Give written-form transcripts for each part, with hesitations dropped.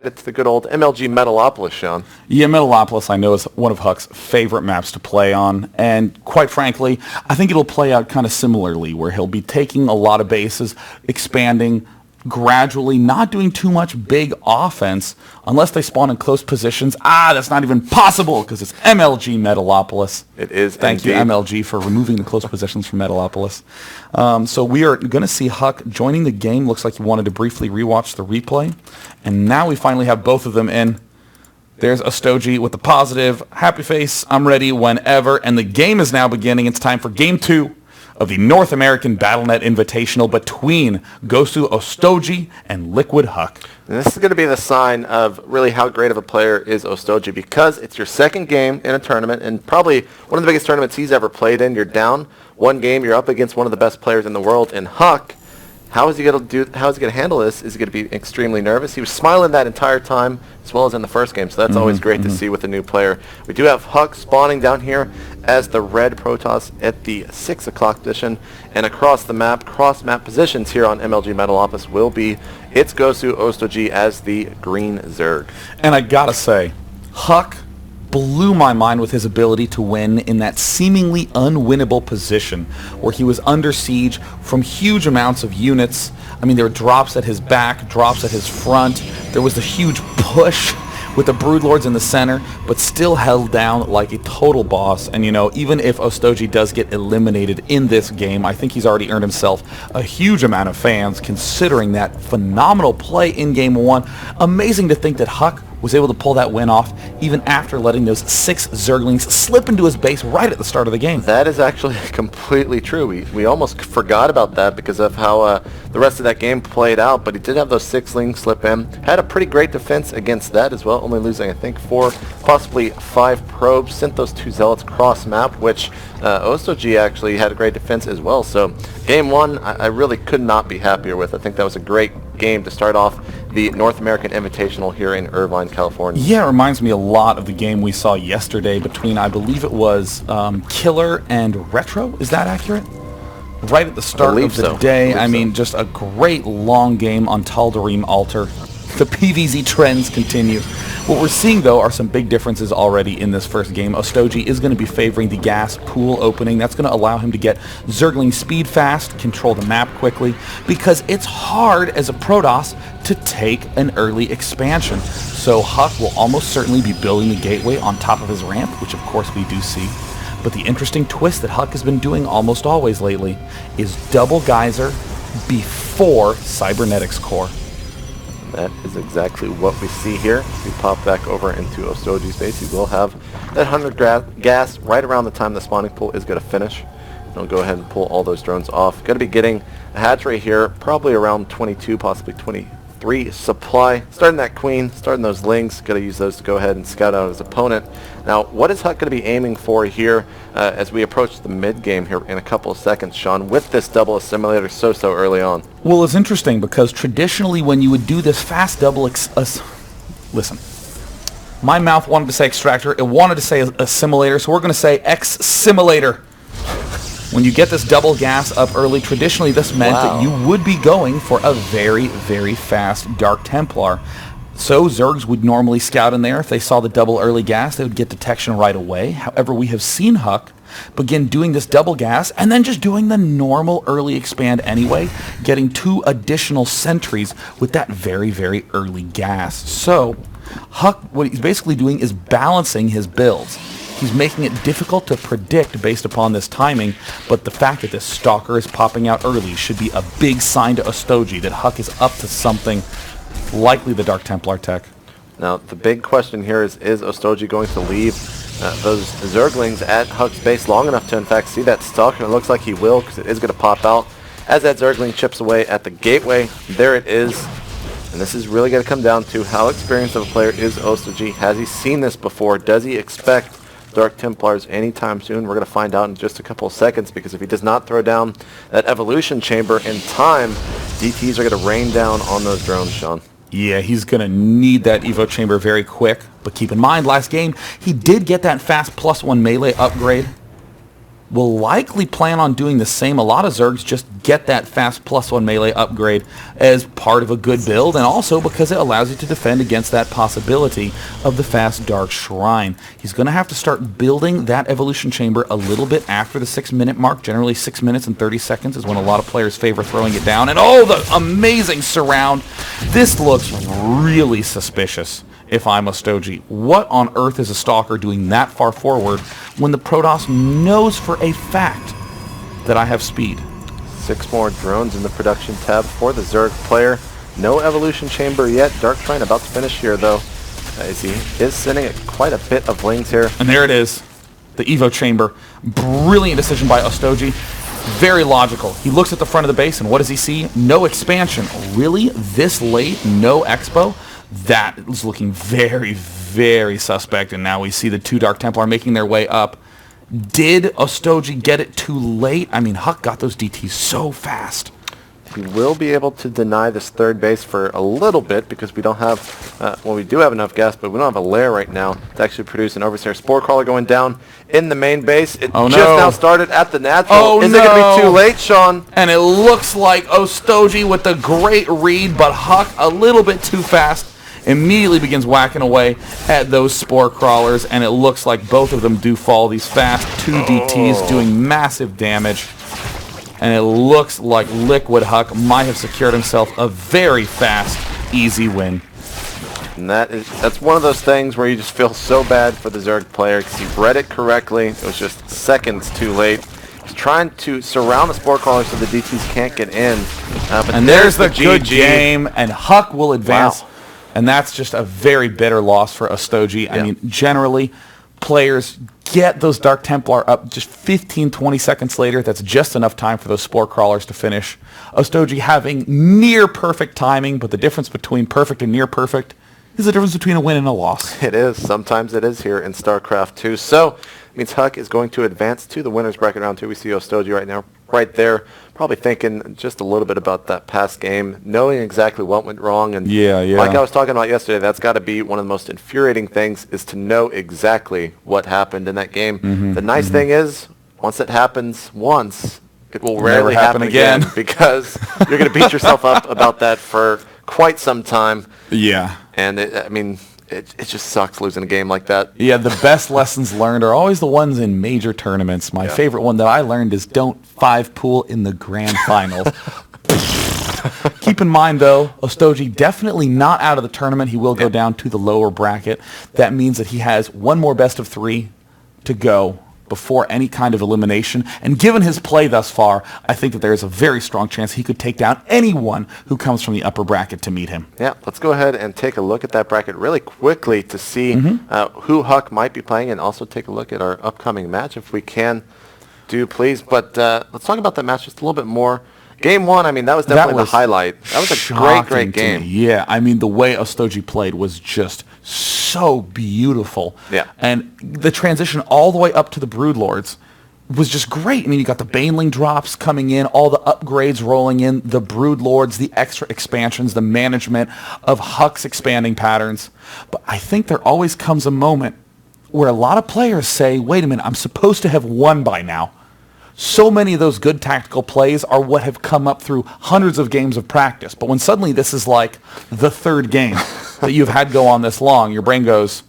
It's the good old MLG Metalopolis, Sean. Yeah, Metalopolis I know is one of Huk's favorite maps to play on, and quite frankly, I think it'll play out kind of similarly, where he'll be taking a lot of bases, expanding gradually, not doing too much big offense unless they spawn in close positions. That's not even possible because it's MLG Metalopolis. It is. Thank you, MLG, for removing the close positions from Metalopolis. So we are going to see Huk joining the game. Looks like he wanted to briefly rewatch the replay, and now we finally have both of them in. There's Ostojiy with the positive, happy face, I'm ready whenever, and the game is now beginning. It's time for Game 2 of the North American BattleNet Invitational between Gosu Ostojiy and Liquid Huk. And this is going to be the sign of really how great of a player is Ostojiy, because it's your second game in a tournament and probably one of the biggest tournaments he's ever played in. You're down one game, you're up against one of the best players in the world, and Huk, how is he going to handle this? Is he going to be extremely nervous? He was smiling that entire time, as well as in the first game, so that's always great to see with a new player. We do have Huk spawning down here as the red Protoss at the 6 o'clock position, and across the map, cross-map positions here on MLG Metalopolis will be It'sGosu Ostojiy as the green Zerg. And I gotta say, Huk blew my mind with his ability to win in that seemingly unwinnable position where he was under siege from huge amounts of units. I mean, there were drops at his back, drops at his front. There was a huge push with the Broodlords in the center, but still held down like a total boss. And, you know, even if Ostojiy does get eliminated in this game, I think he's already earned himself a huge amount of fans, considering that phenomenal play in Game 1. Amazing to think that Huk was able to pull that win off even after letting those 6 Zerglings slip into his base right at the start of the game. That is actually completely true. We almost forgot about that because of how the rest of that game played out, but he did have those 6 Lings slip in. Had a pretty great defense against that as well, only losing, I think, 4, possibly 5 probes. Sent those 2 Zealots cross-map, which Ostojiy actually had a great defense as well. So Game 1, I really could not be happier with. I think that was a great game to start off the North American Invitational here in Irvine, California. Yeah, it reminds me a lot of the game we saw yesterday between, I believe it was Killer and Retro. Is that accurate? Right at the start of the day. I mean, just a great long game on Tal'Darim Altar. The PvZ trends continue. What we're seeing, though, are some big differences already in this first game. Ostojiy is going to be favoring the gas pool opening. That's going to allow him to get Zergling speed fast, control the map quickly, because it's hard as a Protoss to take an early expansion. So Huk will almost certainly be building the gateway on top of his ramp, which of course we do see. But the interesting twist that Huk has been doing almost always lately is double Geyser before Cybernetics Core. That is exactly what we see here. If we pop back over into Ostojiy's base, he will have that 100 gas right around the time the spawning pool is going to finish. He'll go ahead and pull all those drones off. Going to be getting a hatch right here, probably around 22, possibly 23 supply. Starting that queen, starting those lings. Got to use those to go ahead and scout out his opponent. Now, what is Huk going to be aiming for here as we approach the mid game here in a couple of seconds, Sean, with this double assimilator so early on? Well, it's interesting because traditionally when you would do this fast double listen, my mouth wanted to say extractor, it wanted to say assimilator, so we're going to say X-simulator. When you get this double gas up early, traditionally this meant that you would be going for a very, very fast Dark Templar. So Zergs would normally scout in there. If they saw the double early gas, they would get detection right away. However, we have seen Huk begin doing this double gas and then just doing the normal early expand anyway, getting 2 additional sentries with that very, very early gas. So Huk, what he's basically doing is balancing his builds. He's making it difficult to predict based upon this timing, but the fact that this Stalker is popping out early should be a big sign to Ostojiy that Huk is up to something, likely the Dark Templar tech. Now, the big question here is Ostojiy going to leave those Zerglings at Huk's base long enough to, in fact, see that Stalker? And it looks like he will, because it is going to pop out as that Zergling chips away at the gateway. There it is. And this is really going to come down to how experienced of a player is Ostojiy. Has he seen this before? Does he expect Dark Templars anytime soon? We're going to find out in just a couple of seconds, because if he does not throw down that evolution chamber in time, DTs are going to rain down on those drones, Sean. Yeah, he's going to need that Evo chamber very quick. But keep in mind, last game, he did get that fast +1 melee upgrade. will likely plan on doing the same. A lot of Zergs just get that fast +1 melee upgrade as part of a good build, and also because it allows you to defend against that possibility of the fast Dark Shrine. He's going to have to start building that evolution chamber a little bit after the 6-minute mark. Generally 6 minutes and 30 seconds is when a lot of players favor throwing it down. And oh, the amazing surround. This looks really suspicious. If I'm Ostojiy, what on earth is a Stalker doing that far forward when the Protoss knows for a fact that I have speed? 6 more drones in the production tab for the Zerg player. No evolution chamber yet. Dark Shrine about to finish here, though, as he is sending quite a bit of wings here. And there it is, the Evo chamber. Brilliant decision by Ostojiy. Very logical. He looks at the front of the base, and what does he see? No expansion. Really? This late? No expo? That is looking very, very suspect, and now we see the 2 Dark Templar making their way up. Did Ostojiy get it too late? I mean, Huk got those DTs so fast. We will be able to deny this 3rd base for a little bit because we don't have, well, we do have enough gas, but we don't have a lair right now to actually produce an Overseer Spore Crawler going down in the main base. It just now started at the natural. Is it going to be too late, Sean? And it looks like Ostojiy with the great read, but Huk a little bit too fast. Immediately begins whacking away at those Spore Crawlers, and it looks like both of them do fall. These fast 2 DTs doing massive damage. And it looks like Liquid Huk might have secured himself a very fast, easy win. And that's one of those things where you just feel so bad for the Zerg player because he read it correctly. It was just seconds too late. He's trying to surround the Spore Crawler so the DTs can't get in. But and there's the good game, and Huk will advance. Wow. And that's just a very bitter loss for Ostojiy. I mean, generally, players get those Dark Templar up just 15, 20 seconds later. That's just enough time for those Spore Crawlers to finish. Ostojiy having near perfect timing, but the difference between perfect and near perfect is the difference between a win and a loss. It is. Sometimes it is here in StarCraft 2. So it means Huk is going to advance to the winner's bracket round 2. We see Ostojiy right now, right there, probably thinking just a little bit about that past game, knowing exactly what went wrong. And like I was talking about yesterday, that's got to be one of the most infuriating things, is to know exactly what happened in that game. The nice thing is, once it happens once, it will rarely happen again because you're going to beat yourself up about that for quite some time. Yeah. And I mean, it just sucks losing a game like that. Yeah, the best lessons learned are always the ones in major tournaments. My favorite one that I learned is don't 5-pool in the grand finals. Keep in mind, though, Ostojiy definitely not out of the tournament. He will go down to the lower bracket. That means that he has one more best of 3 to go before any kind of elimination. And given his play thus far, I think that there is a very strong chance he could take down anyone who comes from the upper bracket to meet him. Yeah, let's go ahead and take a look at that bracket really quickly to see who Huk might be playing, and also take a look at our upcoming match if we can, do please. But let's talk about that match just a little bit more. Game 1, I mean, that was definitely the highlight. That was a great game. Yeah, I mean, the way Ostojiy played was just so beautiful. Yeah. And the transition all the way up to the Broodlords was just great. I mean, you got the Baneling drops coming in, all the upgrades rolling in, the Broodlords, the extra expansions, the management of Huk's expanding patterns. But I think there always comes a moment where a lot of players say, wait a minute, I'm supposed to have won by now. So many of those good tactical plays are what have come up through hundreds of games of practice. But when suddenly this is like the 3rd game that you've had go on this long, your brain goes,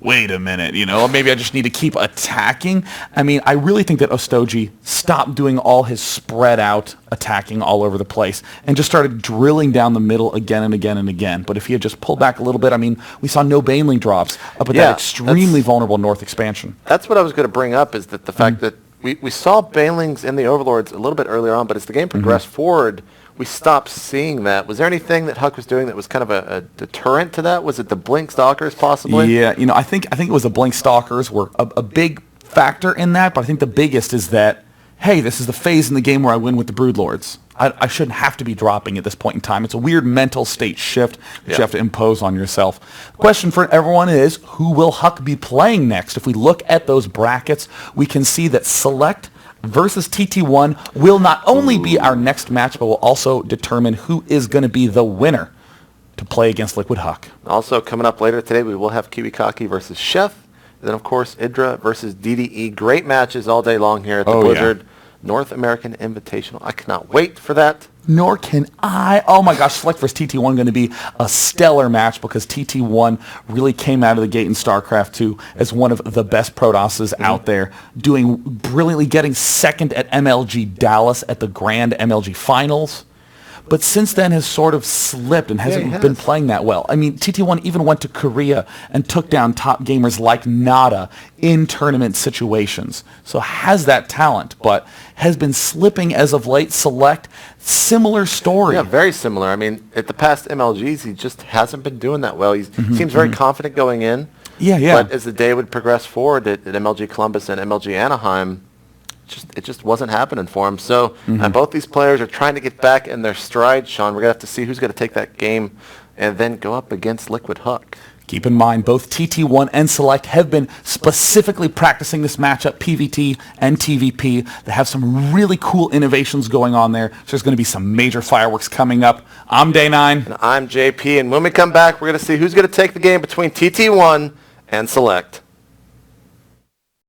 wait a minute, maybe I just need to keep attacking. I mean, I really think that Ostojiy stopped doing all his spread out attacking all over the place and just started drilling down the middle again and again and again. But if he had just pulled back a little bit, I mean, we saw no Baneling drops up at that extremely vulnerable north expansion. That's what I was going to bring up, is that the fact that we saw Banelings in the Overlords a little bit earlier on, but as the game progressed forward, we stopped seeing that. Was there anything that Huk was doing that was kind of a deterrent to that? Was it the Blink Stalkers possibly? Yeah, I think it was the Blink Stalkers were a big factor in that, but I think the biggest is that, hey, this is the phase in the game where I win with the Broodlords. I shouldn't have to be dropping at this point in time. It's a weird mental state shift that you have to impose on yourself. The question for everyone is, who will Huk be playing next? If we look at those brackets, we can see that Select versus TT1 will not only be our next match, but will also determine who is going to be the winner to play against Liquid Huk. Also coming up later today, we will have Kiwikaki versus Chef. And then, of course, Idra versus DDE. Great matches all day long here at the Oh, Blizzard North American Invitational. I cannot wait for that. Nor can I. Oh my gosh, Select vs. TT1 going to be a stellar match because TT1 really came out of the gate in StarCraft 2 as one of the best Protosses out there, doing brilliantly, getting second at MLG Dallas at the Grand MLG Finals. But since then has sort of slipped and hasn't been playing that well. I mean, TT1 even went to Korea and took down top gamers like Nada in tournament situations. So has that talent, but has been slipping as of late. Select, similar story. Yeah, very similar. I mean, at the past MLGs, he just hasn't been doing that well. He seems very confident going in. Yeah. But as the day would progress forward at MLG Columbus and MLG Anaheim, it just wasn't happening for him. So both these players are trying to get back in their stride, Sean. We're going to have to see who's going to take that game and then go up against Liquid Huk. Keep in mind, both TT1 and Select have been specifically practicing this matchup, PvT and TVP. They have some really cool innovations going on there. So there's going to be some major fireworks coming up. I'm Day 9. And I'm JP. And when we come back, we're going to see who's going to take the game between TT1 and Select.